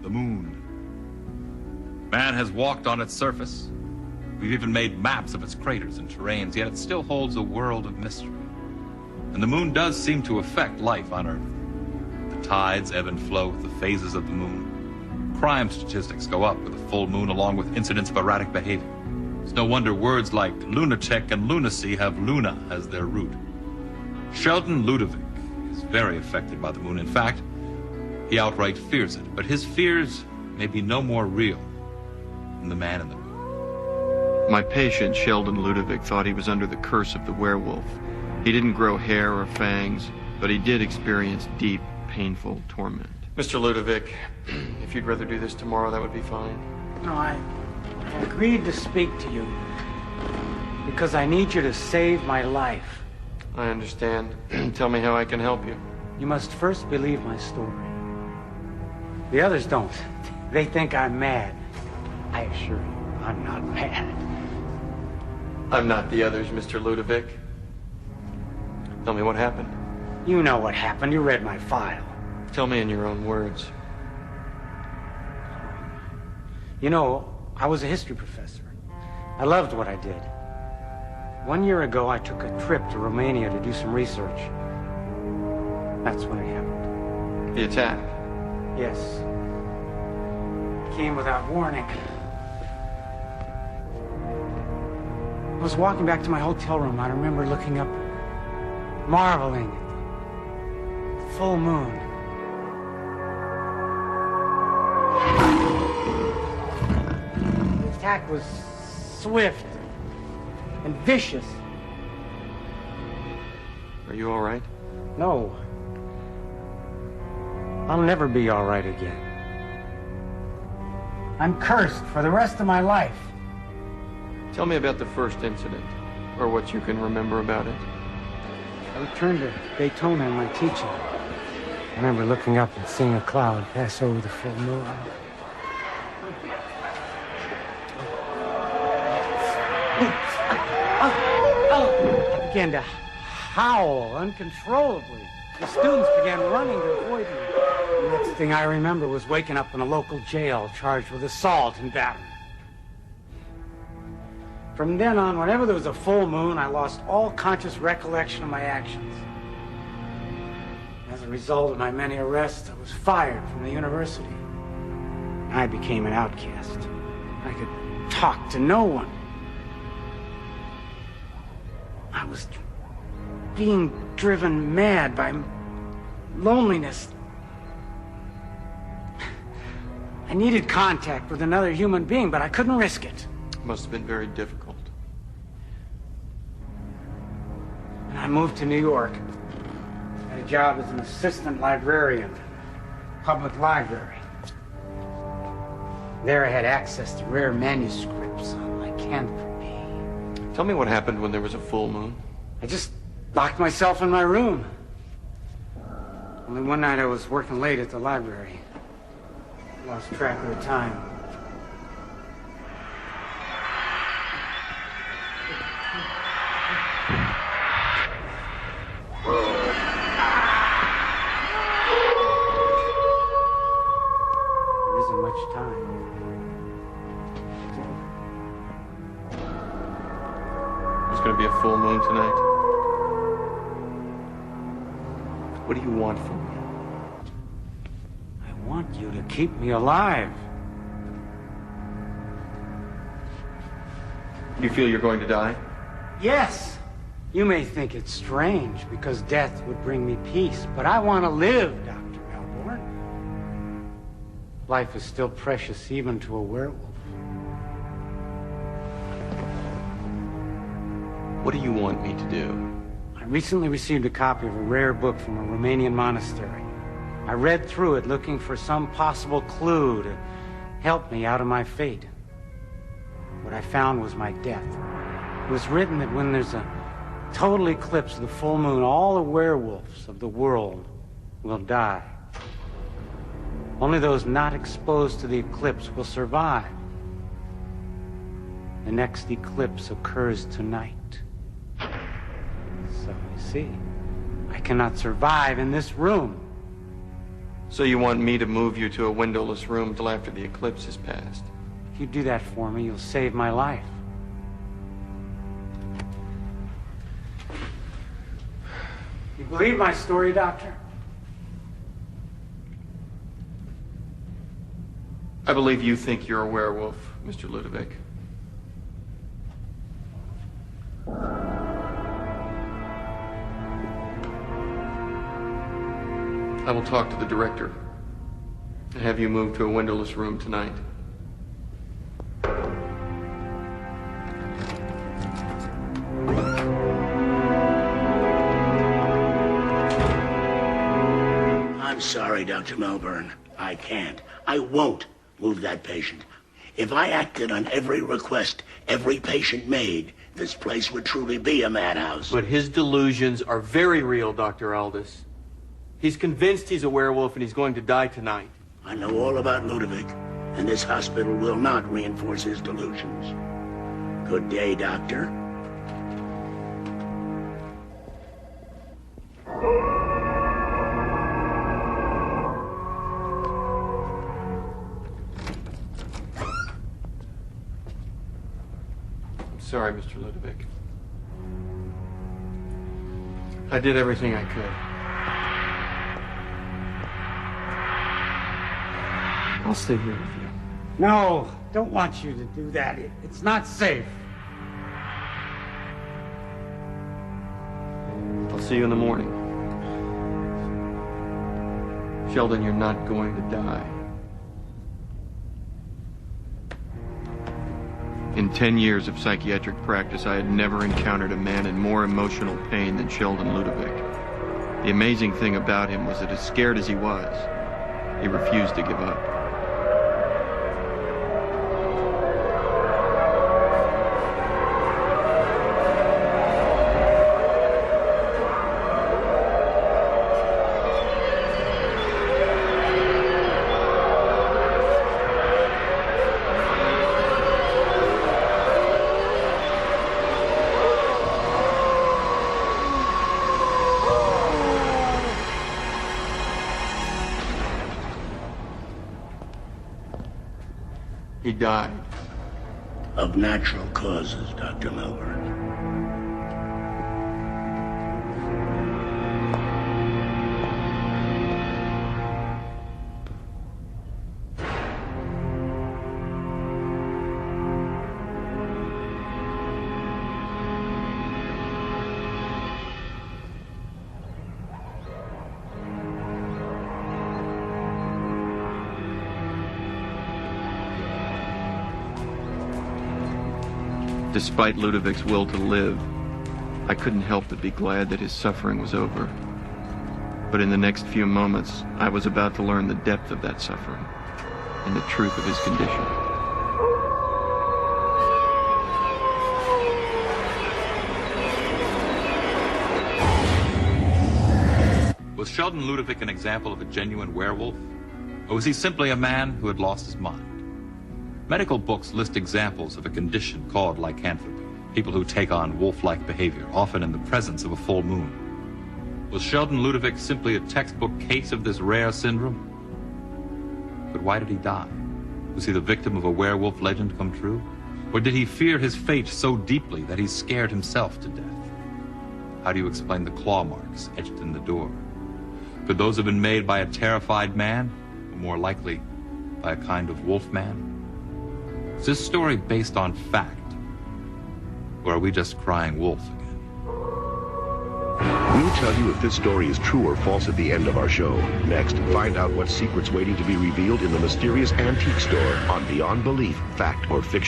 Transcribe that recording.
the moon. Man has walked on its surface. We've even made maps of its craters and terrains, yet it still holds a world of mystery. And the moon does seem to affect life on Earth. The tides ebb and flow with the phases of the moon. Crime statistics go up with a full moon, along with incidents of erratic behavior. It's no wonder words like lunatic and lunacy have Luna as their root. Sheldon Ludovic is very affected by the moon. In fact, he outright fears it. But his fears may be no more real than the man in the moon. My patient, Sheldon Ludovic, thought he was under the curse of the werewolf. He didn't grow hair or fangs, but he did experience deep, painful torment. Mr. Ludovic, if you'd rather do this tomorrow, that would be fine. No, I agreed to speak to you because I need you to save my life. I understand. Tell me how I can help you. You must first believe my story. The others don't. They think I'm mad. I assure you, I'm not mad. I'm not the others, Mr. Ludovic. Tell me what happened. You know what happened. You read my file. Tell me in your own words. You know, I was a history professor. I loved what I did. 1 year ago, I took a trip to Romania to do some research. That's when it happened. The attack? Yes. It came without warning. I was walking back to my hotel room. I remember looking up, marveling at the full moon. The attack was swift and vicious. Are you all right? No. I'll never be all right again. I'm cursed for the rest of my life. Tell me about the first incident, or what you can remember about it. I returned to Daytona in my teaching. I remember looking up and seeing a cloud pass over the full moon. I began to howl uncontrollably. The students began running to avoid me. The next thing I remember was waking up in a local jail charged with assault and battery. From then on, whenever there was a full moon, I lost all conscious recollection of my actions. As a result of my many arrests, I was fired from the university. I became an outcast. I could talk to no one. I was being driven mad by loneliness. I needed contact with another human being, but I couldn't risk it. Must have been very difficult. And I moved to New York. I had a job as an assistant librarian, public library. There I had access to rare manuscripts on lycanthropy. Tell me what happened when there was a full moon. I just locked myself in my room. Only one night I was working late at the library. I lost track of the time. There isn't much time. There's going to be a full moon tonight. What do you want from me? I want you to keep me alive. You feel you're going to die? Yes. You may think it's strange because death would bring me peace, but I want to live, Dr. Melbourne. Life is still precious even to a werewolf. What do you want me to do? I recently received a copy of a rare book from a Romanian monastery. I read through it looking for some possible clue to help me out of my fate. What I found was my death. It was written that when there's a total eclipse of the full moon, all the werewolves of the world will die. Only those not exposed to the eclipse will survive. The next eclipse occurs tonight. So you see, I cannot survive in this room. So you want me to move you to a windowless room till after the eclipse has passed? If you do that for me, you'll save my life. You believe my story, Doctor? I believe you think you're a werewolf, Mr. Ludovic. I will talk to the director and have you moved to a windowless room tonight. I'm sorry, Dr. Melbourne. I can't. I won't move that patient. If I acted on every request every patient made, this place would truly be a madhouse. But his delusions are very real, Dr. Aldous. He's convinced he's a werewolf and he's going to die tonight. I know all about Ludovic, and this hospital will not reinforce his delusions. Good day, Doctor. I'm sorry, Mr. Ludovic. I did everything I could. I'll stay here with you. No, don't want you to do that. It's not safe. I'll see you in the morning. Sheldon, you're not going to die. In 10 years of psychiatric practice, I had never encountered a man in more emotional pain than Sheldon Ludovic. The amazing thing about him was that as scared as he was, he refused to give up. He died. Of natural causes, Dr. Melbourne. Despite Ludovic's will to live, I couldn't help but be glad that his suffering was over. But in the next few moments, I was about to learn the depth of that suffering and the truth of his condition. Was Sheldon Ludovic an example of a genuine werewolf? Or was he simply a man who had lost his mind? Medical books list examples of a condition called lycanthropy, people who take on wolf-like behavior, often in the presence of a full moon. Was Sheldon Ludovic simply a textbook case of this rare syndrome? But why did he die? Was he the victim of a werewolf legend come true? Or did he fear his fate so deeply that he scared himself to death? How do you explain the claw marks etched in the door? Could those have been made by a terrified man, or more likely, by a kind of wolf man? Is this story based on fact? Or are we just crying wolf again? We'll tell you if this story is true or false at the end of our show. Next, find out what secrets waiting to be revealed in the mysterious antique store on Beyond Belief, Fact or Fiction.